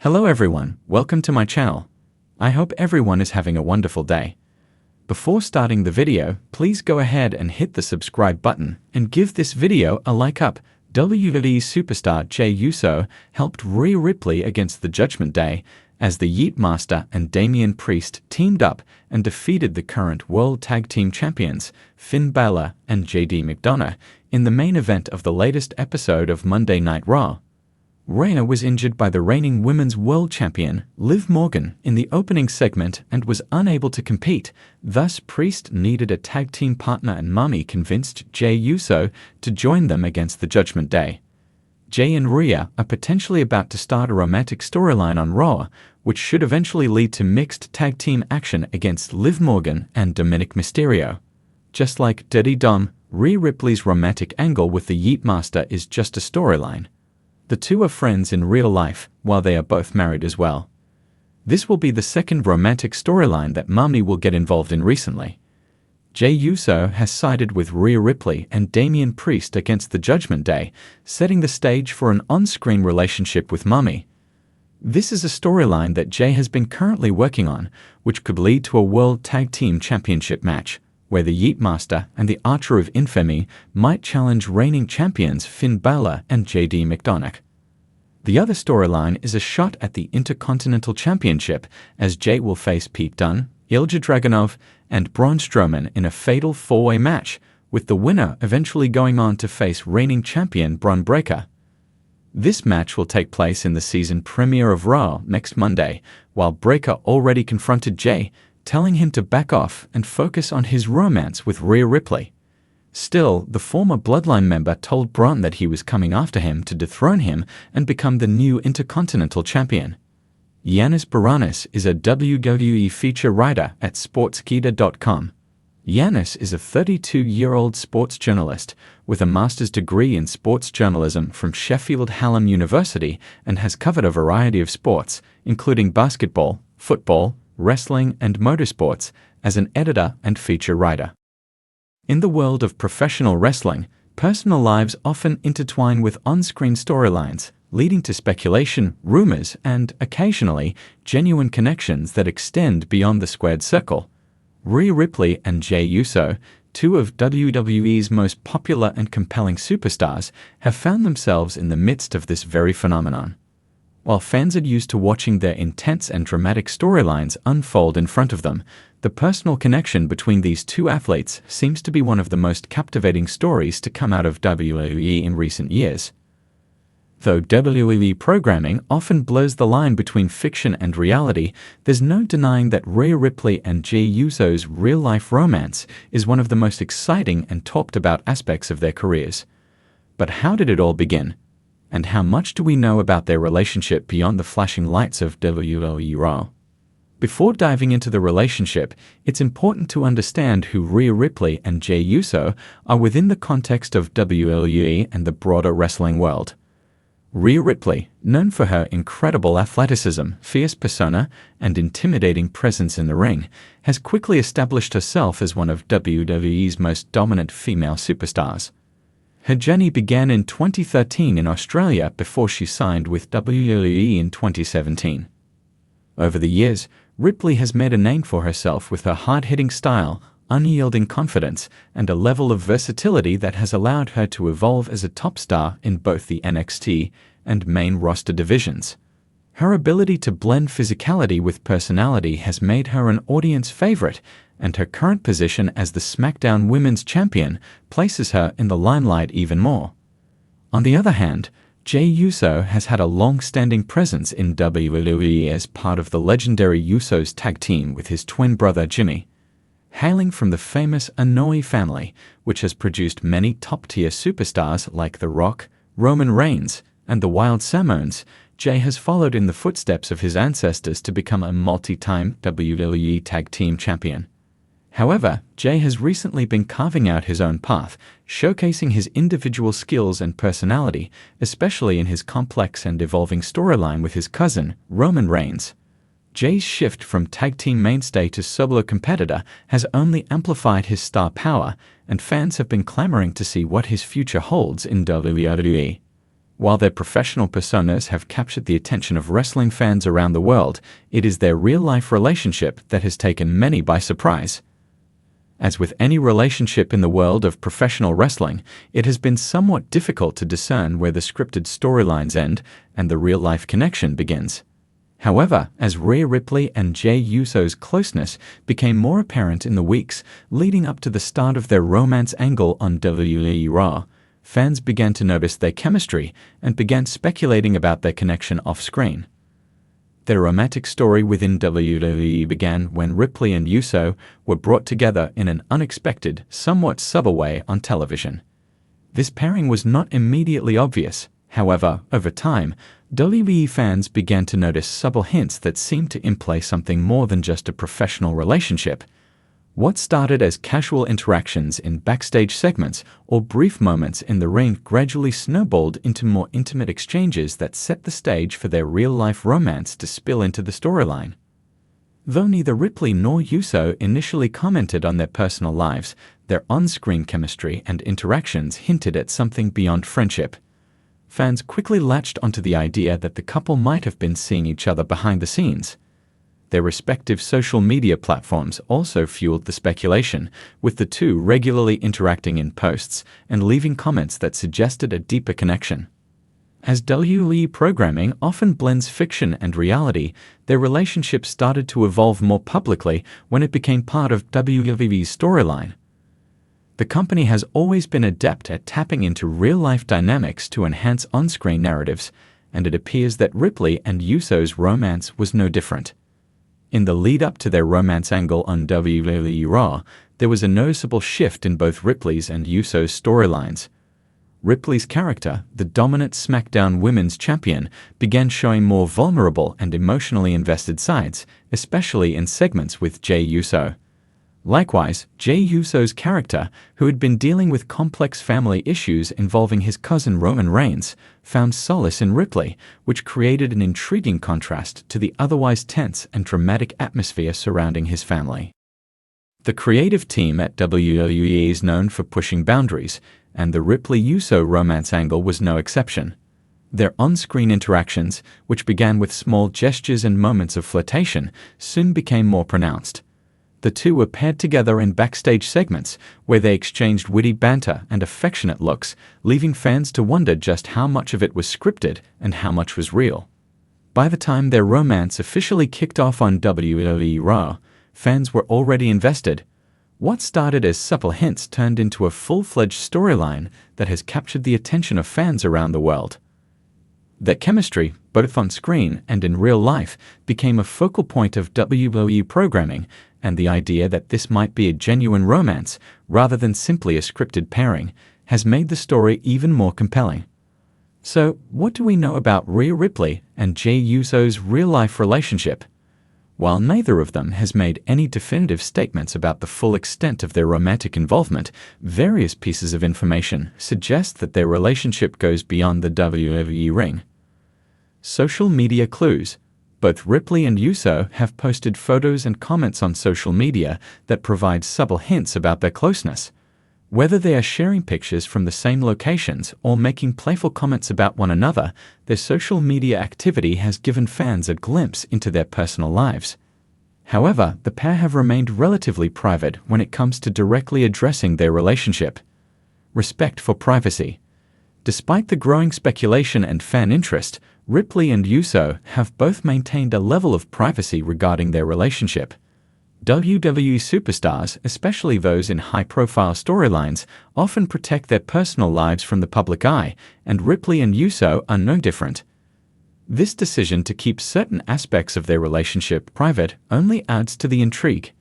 Hello everyone, welcome to my channel. I hope everyone is having a wonderful day. Before starting the video, please go ahead and hit the subscribe button and give this video a like up. WWE superstar Jey Uso helped Rhea Ripley against the Judgment Day as the Yeet Master and Damian Priest teamed up and defeated the current World Tag Team Champions Finn Balor and JD McDonough in the main event of the latest episode of Monday Night Raw. Rhea was injured by the reigning Women's World Champion, Liv Morgan, in the opening segment and was unable to compete. Thus, Priest needed a tag team partner and Mami convinced Jey Uso to join them against the Judgment Day. Jey and Rhea are potentially about to start a romantic storyline on Raw, which should eventually lead to mixed tag team action against Liv Morgan and Dominic Mysterio. Just like Dirty Dom, Rhea Ripley's romantic angle with the Yeet Master is just a storyline. The two are friends in real life, while they are both married as well. This will be the second romantic storyline that Mami will get involved in recently. Jey Uso has sided with Rhea Ripley and Damian Priest against the Judgment Day, setting the stage for an on-screen relationship with Mami. This is a storyline that Jey has been currently working on, which could lead to a World Tag Team Championship match, where the Yeet Master and the Archer of Infamy might challenge reigning champions Finn Balor and JD McDonough. The other storyline is a shot at the Intercontinental Championship, as Jey will face Pete Dunne, Ilja Dragunov, and Braun Strowman in a fatal four-way match, with the winner eventually going on to face reigning champion Bron Breakker. This match will take place in the season premiere of Raw next Monday, while Breakker already confronted Jey, telling him to back off and focus on his romance with Rhea Ripley. Still, the former Bloodline member told Braun that he was coming after him to dethrone him and become the new Intercontinental Champion. Yanis Baranis is a WWE feature writer at Sportskeeda.com. Yanis is a 32-year-old sports journalist with a master's degree in sports journalism from Sheffield Hallam University and has covered a variety of sports, including basketball, football, wrestling, and motorsports, as an editor and feature writer. In the world of professional wrestling, personal lives often intertwine with on-screen storylines, leading to speculation, rumors, and, occasionally, genuine connections that extend beyond the squared circle. Rhea Ripley and Jey Uso, two of WWE's most popular and compelling superstars, have found themselves in the midst of this very phenomenon. While fans are used to watching their intense and dramatic storylines unfold in front of them, the personal connection between these two athletes seems to be one of the most captivating stories to come out of WWE in recent years. Though WWE programming often blurs the line between fiction and reality, there's no denying that Rhea Ripley and Jey Uso's real-life romance is one of the most exciting and talked-about aspects of their careers. But how did it all begin? And how much do we know about their relationship beyond the flashing lights of WWE Raw? Before diving into the relationship, it's important to understand who Rhea Ripley and Jey Uso are within the context of WWE and the broader wrestling world. Rhea Ripley, known for her incredible athleticism, fierce persona, and intimidating presence in the ring, has quickly established herself as one of WWE's most dominant female superstars. Her journey began in 2013 in Australia before she signed with WWE in 2017. Over the years, Ripley has made a name for herself with her hard-hitting style, unyielding confidence, and a level of versatility that has allowed her to evolve as a top star in both the NXT and main roster divisions. Her ability to blend physicality with personality has made her an audience favorite, and her current position as the SmackDown Women's Champion places her in the limelight even more. On the other hand, Jey Uso has had a long-standing presence in WWE as part of the legendary Usos tag team with his twin brother Jimmy. Hailing from the famous Anoa'i family, which has produced many top-tier superstars like The Rock, Roman Reigns, and the Wild Samoans, Jey has followed in the footsteps of his ancestors to become a multi-time WWE Tag Team Champion. However, Jey has recently been carving out his own path, showcasing his individual skills and personality, especially in his complex and evolving storyline with his cousin, Roman Reigns. Jey's shift from tag team mainstay to solo competitor has only amplified his star power, and fans have been clamoring to see what his future holds in WWE. While their professional personas have captured the attention of wrestling fans around the world, it is their real-life relationship that has taken many by surprise. As with any relationship in the world of professional wrestling, it has been somewhat difficult to discern where the scripted storylines end and the real-life connection begins. However, as Rhea Ripley and Jey Uso's closeness became more apparent in the weeks leading up to the start of their romance angle on WWE Raw, fans began to notice their chemistry and began speculating about their connection off-screen. Their romantic story within WWE began when Ripley and Uso were brought together in an unexpected, somewhat subtle way on television. This pairing was not immediately obvious. However, over time, WWE fans began to notice subtle hints that seemed to imply something more than just a professional relationship. What started as casual interactions in backstage segments or brief moments in the ring gradually snowballed into more intimate exchanges that set the stage for their real-life romance to spill into the storyline. Though neither Ripley nor Uso initially commented on their personal lives, their on-screen chemistry and interactions hinted at something beyond friendship. Fans quickly latched onto the idea that the couple might have been seeing each other behind the scenes. Their respective social media platforms also fueled the speculation, with the two regularly interacting in posts and leaving comments that suggested a deeper connection. As WWE programming often blends fiction and reality, their relationship started to evolve more publicly when it became part of WWE's storyline. The company has always been adept at tapping into real-life dynamics to enhance on-screen narratives, and it appears that Ripley and Uso's romance was no different. In the lead-up to their romance angle on WWE Raw, there was a noticeable shift in both Ripley's and Uso's storylines. Ripley's character, the dominant SmackDown Women's Champion, began showing more vulnerable and emotionally invested sides, especially in segments with Jey Uso. Likewise, Jey Uso's character, who had been dealing with complex family issues involving his cousin Roman Reigns, found solace in Ripley, which created an intriguing contrast to the otherwise tense and dramatic atmosphere surrounding his family. The creative team at WWE is known for pushing boundaries, and the Ripley-Uso romance angle was no exception. Their on-screen interactions, which began with small gestures and moments of flirtation, soon became more pronounced. The two were paired together in backstage segments where they exchanged witty banter and affectionate looks, leaving fans to wonder just how much of it was scripted and how much was real. By the time their romance officially kicked off on WWE Raw, fans were already invested. What started as supple hints turned into a full-fledged storyline that has captured the attention of fans around the world. Their chemistry, both on screen and in real life, became a focal point of WWE programming, and the idea that this might be a genuine romance, rather than simply a scripted pairing, has made the story even more compelling. So, what do we know about Rhea Ripley and Jey Uso's real-life relationship? While neither of them has made any definitive statements about the full extent of their romantic involvement, various pieces of information suggest that their relationship goes beyond the WWE ring. Social media clues. Both Ripley and Uso have posted photos and comments on social media that provide subtle hints about their closeness. Whether they are sharing pictures from the same locations or making playful comments about one another, their social media activity has given fans a glimpse into their personal lives. However, the pair have remained relatively private when it comes to directly addressing their relationship. Respect for privacy. Despite the growing speculation and fan interest, Ripley and Uso have both maintained a level of privacy regarding their relationship. WWE superstars, especially those in high-profile storylines, often protect their personal lives from the public eye, and Ripley and Uso are no different. This decision to keep certain aspects of their relationship private only adds to the intrigue.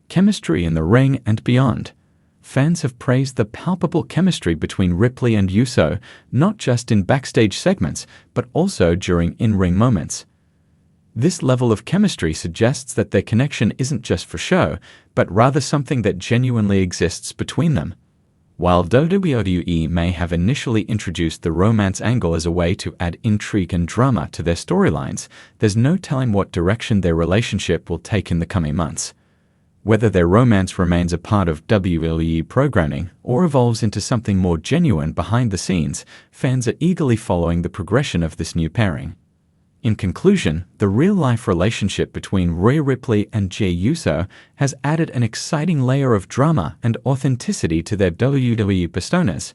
Chemistry in the ring and beyond. Fans have praised the palpable chemistry between Ripley and Uso, not just in backstage segments, but also during in-ring moments. This level of chemistry suggests that their connection isn't just for show, but rather something that genuinely exists between them. While WWE may have initially introduced the romance angle as a way to add intrigue and drama to their storylines, there's no telling what direction their relationship will take in the coming months. Whether their romance remains a part of WWE programming or evolves into something more genuine behind the scenes, fans are eagerly following the progression of this new pairing. In conclusion, the real-life relationship between Rhea Ripley and Jey Uso has added an exciting layer of drama and authenticity to their WWE personas.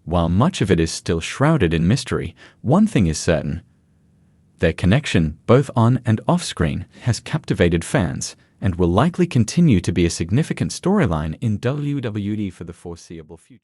While much of it is still shrouded in mystery, one thing is certain. Their connection, both on and off-screen, has captivated fans and will likely continue to be a significant storyline in WWE for the foreseeable future.